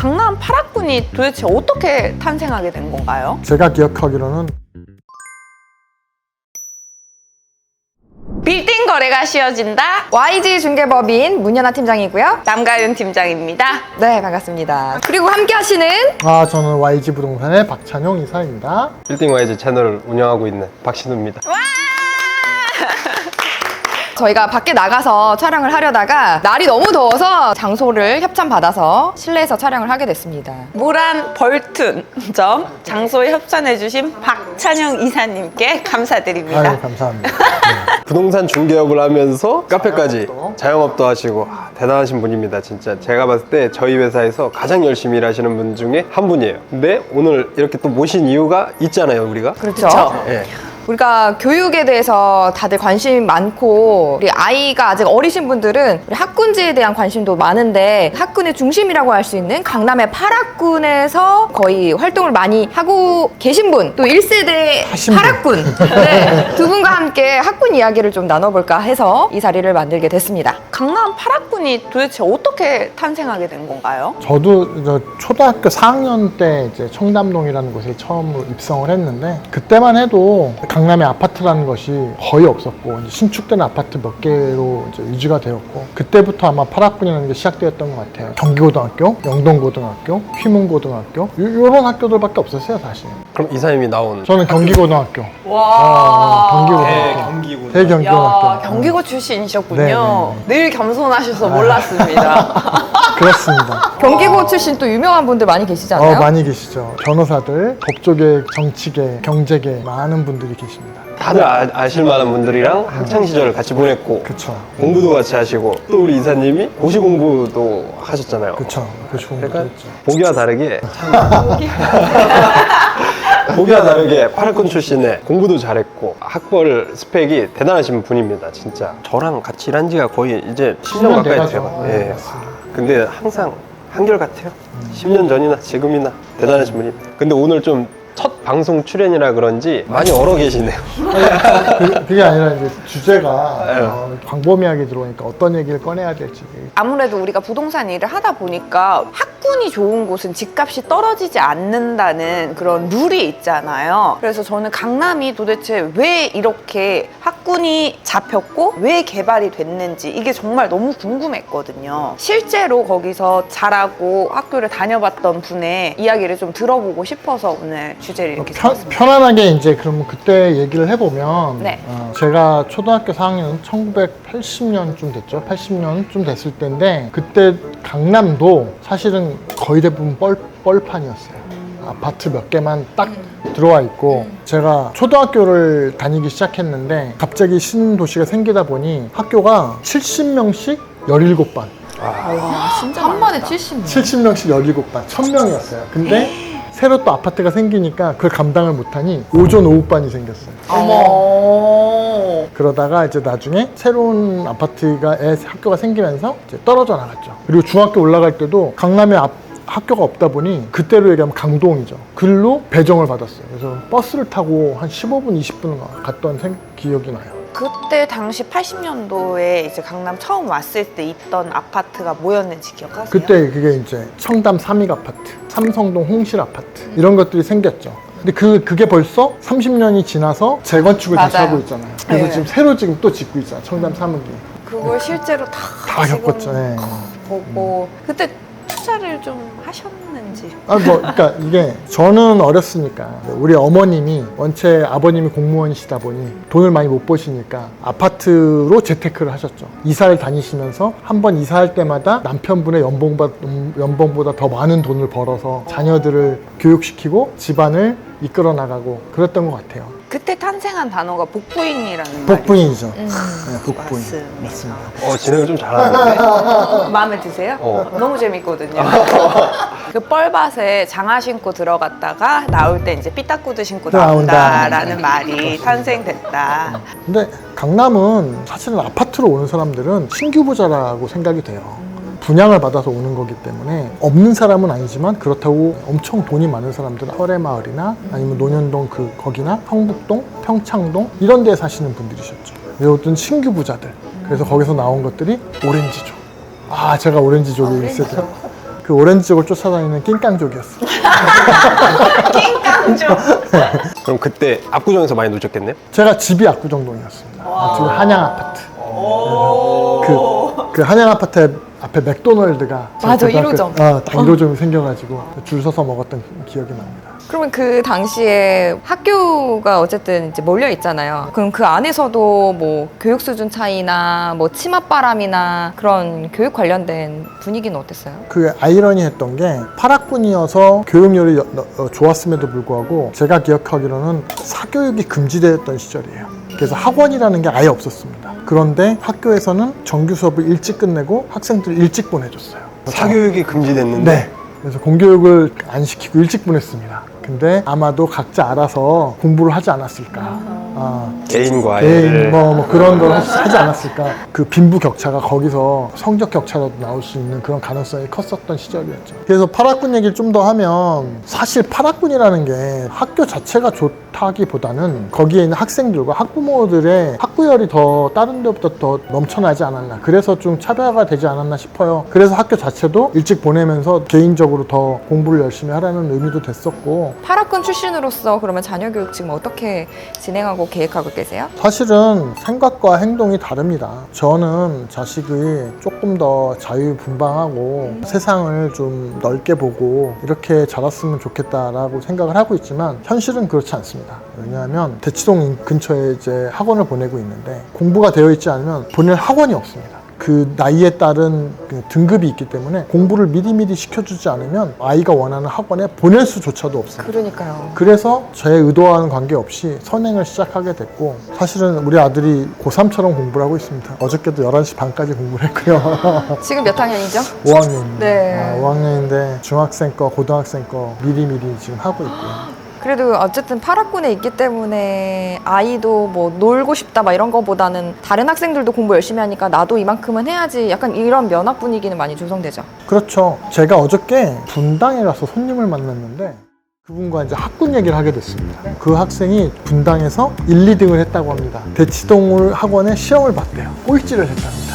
강남 8학군이 도대체 어떻게 탄생하게 된 건가요? 제가 기억하기로는 빌딩 거래가 쉬워진다. YG 중개법인 문연아 팀장이고요. 남가윤 팀장입니다. 네, 반갑습니다. 그리고 함께 하시는 저는 YG 부동산의 박찬용 이사입니다. 빌딩 YG 채널을 운영하고 있는 박신우입니다. 저희가 밖에 나가서 촬영을 하려다가 날이 너무 더워서 장소를 협찬받아서 실내에서 촬영을 하게 됐습니다. 모란 벌툰점 장소에 협찬해주신 박찬영 이사님께 감사드립니다. 아유, 감사합니다. 부동산 중개업을 하면서 카페까지 자영업도 하시고 대단하신 분입니다. 진짜 제가 봤을 때 저희 회사에서 가장 열심히 일하시는 분 중에 한 분이에요. 근데 오늘 이렇게 또 모신 이유가 있잖아요, 우리가. 그렇죠. 예. 우리가 교육에 대해서 다들 관심이 많고 우리 아이가 아직 어리신 분들은 우리 학군지에 대한 관심도 많은데 학군의 중심이라고 할 수 있는 강남의 8학군에서 거의 활동을 많이 하고 계신 분, 또 1세대 하신 분. 8학군 네, 두 분과 함께 학군 이야기를 좀 나눠볼까 해서 이 자리를 만들게 됐습니다. 강남 8학군이 도대체 어떻게 탄생하게 된 건가요? 저도 초등학교 4학년 때 이제 청담동이라는 곳에 처음으로 입성을 했는데 그때만 해도 강남에 아파트라는 것이 거의 없었고 이제 신축된 아파트 몇 개로 이제 유지가 되었고 그때부터 아마 8학군이라는 게 시작되었던 것 같아요. 경기고등학교, 영동고등학교, 휘문고등학교 이런 학교들밖에 없었어요 사실. 그럼 이사님이 나온 저는 경기고등학교. 와. 경기고등학교. 대경기고등학교. 야, 경기고 출신이셨군요. 네, 늘 겸손하셔서 몰랐습니다. 그렇습니다. 경기고 출신 또 유명한 분들 많이 계시잖아요. 많이 계시죠. 변호사들, 법조계, 정치계, 경제계 많은 분들이 계십니다. 다들 아실 만한 분들이랑 학창 시절을 같이 보냈고 그쵸. 공부도 같이 하시고 또 우리 이사님이 고시 공부도 하셨잖아요. 그쵸. 교시공부도 그러니까 했죠. 보기와 다르게 보기와 다르게 8학군 출신에 공부도 잘했고 학벌 스펙이 대단하신 분입니다. 진짜 저랑 같이 일한 지가 거의 이제 10년 가까이 돼가죠. 돼요. 네, 예. 맞습니다. 근데 항상 한결같아요. 10년 전이나 지금이나 대단하신 분입니다. 근데 오늘 좀 첫 방송 출연이라 그런지 많이 얼어 계시네요. 그게 아니라 이제 주제가 광범위하게 들어오니까 어떤 얘기를 꺼내야 될지. 아무래도 우리가 부동산 일을 하다 보니까 학군이 좋은 곳은 집값이 떨어지지 않는다는 그런 룰이 있잖아요. 그래서 저는 강남이 도대체 왜 이렇게 학군이 잡혔고 왜 개발이 됐는지 이게 정말 너무 궁금했거든요. 실제로 거기서 자라고 학교를 다녀봤던 분의 이야기를 좀 들어보고 싶어서 오늘 주제를 이렇게 잡았습니다. 편안하게 이제 그러면 그때 얘기를 해보면 네. 제가 초등학교 4학년은 1980년쯤 됐죠. 80년쯤 됐을 때인데 그때 강남도 사실은 거의 대부분 뻘판이었어요. 아파트 몇 개만 딱 들어와 있고 제가 초등학교를 다니기 시작했는데 갑자기 신도시가 생기다 보니 학교가 70명씩 17반 와, 진짜 한 번에 70명. 70명씩 17반 1000명이었어요. 근데 새로 또 아파트가 생기니까 그걸 감당을 못하니 오전 오후반이 생겼어요. 어머. 그러다가 이제 나중에 새로운 학교가 생기면서 이제 떨어져 나갔죠. 그리고 중학교 올라갈 때도 강남에 학교가 없다 보니 그때로 얘기하면 강동이죠. 글로 배정을 받았어요. 그래서 버스를 타고 한 15분, 20분 갔던 기억이 나요. 그때 당시 80년도에 이제 강남 처음 왔을 때 있던 아파트가 뭐였는지 기억하세요? 그때 그게 이제 청담 삼익 아파트, 삼성동 홍실 아파트 이런 것들이 생겼죠. 근데 그게 벌써 30년이 지나서 재건축을 다시 맞아요. 하고 있잖아요. 그래서 네. 지금 새로 지금 또 짓고 있잖아요. 청담 삼익이. 그걸 실제로 다 지금 겪었죠. 네. 보고 그때 투자를 좀 하셨는지. 그러니까 이게 저는 어렸으니까 우리 어머님이 원체 아버님이 공무원이시다 보니 돈을 많이 못 버시니까 아파트로 재테크를 하셨죠. 이사를 다니시면서 한 번 이사할 때마다 남편분의 연봉보다 더 많은 돈을 벌어서 자녀들을 교육시키고 집안을 이끌어 나가고 그랬던 것 같아요. 그때 탄생한 단어가 복부인이라는 말이 복부인이죠. 네, 복부인. 맞습니다. 진행을 좀 잘하는데 마음에 드세요? 너무 재밌거든요. 그 뻘밭에 장화 신고 들어갔다가 나올 때 이제 삐딱구두 신고 나온다라는 말이 탄생됐다. 근데 강남은 사실은 아파트로 오는 사람들은 신규 부자라고 생각이 돼요. 분양을 받아서 오는 거기 때문에 없는 사람은 아니지만 그렇다고 엄청 돈이 많은 사람들은 설해마을이나 아니면 논현동 거기나 성북동, 평창동 이런 데에 사시는 분들이셨죠. 어떤 신규 부자들. 그래서 거기서 나온 것들이 오렌지족. 제가 오렌지족의 1세대. 그 오렌지족을 쫓아다니는 낑깡족이었어. 그럼 그때 압구정에서 많이 노셨겠네요? 제가 집이 압구정동이었습니다. 지금 한양 아파트. 그 한양 아파트 앞에 맥도날드가 맞아, 고등학교- 1호점. 1호점이 생겨가지고 줄 서서 먹었던 기억이 납니다. 그러면 그 당시에 학교가 어쨌든 이제 몰려 있잖아요. 그럼 그 안에서도 뭐 교육 수준 차이나 뭐 치맛바람이나 그런 교육 관련된 분위기는 어땠어요? 그 아이러니했던 게 8학군이어서 교육열이 좋았음에도 불구하고 제가 기억하기로는 사교육이 금지되었던 시절이에요. 그래서 학원이라는 게 아예 없었습니다. 그런데 학교에서는 정규 수업을 일찍 끝내고 학생들을 일찍 보내줬어요. 사교육이 금지됐는데 네. 그래서 공교육을 안 시키고 일찍 보냈습니다. 근데 아마도 각자 알아서 공부를 하지 않았을까. 개인과 개인 뭐 그런 걸 하지 않았을까. 그 빈부 격차가 거기서 성적 격차라도 나올 수 있는 그런 가능성이 컸었던 시절이었죠. 그래서 8학군 얘기를 좀 더 하면 사실 8학군이라는 게 학교 자체가 좋다기보다는 거기에 있는 학생들과 학부모들의 학구열이 더 다른 데보다 더 넘쳐나지 않았나. 그래서 좀 차별화가 되지 않았나 싶어요. 그래서 학교 자체도 일찍 보내면서 개인적으로 더 공부를 열심히 하라는 의미도 됐었고 8학군 출신으로서 그러면 자녀 교육 지금 어떻게 진행하고 계획하고 계세요? 사실은 생각과 행동이 다릅니다. 저는 자식이 조금 더 자유분방하고 세상을 좀 넓게 보고 이렇게 자랐으면 좋겠다라고 생각을 하고 있지만 현실은 그렇지 않습니다. 왜냐하면 대치동 근처에 이제 학원을 보내고 있는데 공부가 되어 있지 않으면 보낼 학원이 없습니다. 그 나이에 따른 그 등급이 있기 때문에 공부를 미리미리 시켜주지 않으면 아이가 원하는 학원에 보낼 수조차도 없습니다. 그러니까요. 그래서 제 의도와는 관계없이 선행을 시작하게 됐고 사실은 우리 아들이 고3처럼 공부를 하고 있습니다. 어저께도 11시 반까지 공부를 했고요. 지금 몇 학년이죠? 5학년입니다. 네. 5학년인데 중학생 거, 고등학생 거 미리미리 지금 하고 있고요. 그래도 어쨌든 8학군에 있기 때문에 아이도 뭐 놀고 싶다 막 이런 거보다는 다른 학생들도 공부 열심히 하니까 나도 이만큼은 해야지 약간 이런 면학 분위기는 많이 조성되죠. 그렇죠. 제가 어저께 분당에 가서 손님을 만났는데 그분과 이제 학군 얘기를 하게 됐습니다. 그 학생이 분당에서 1, 2등을 했다고 합니다. 대치동 학원에 시험을 봤대요. 꼴찌를 했답니다.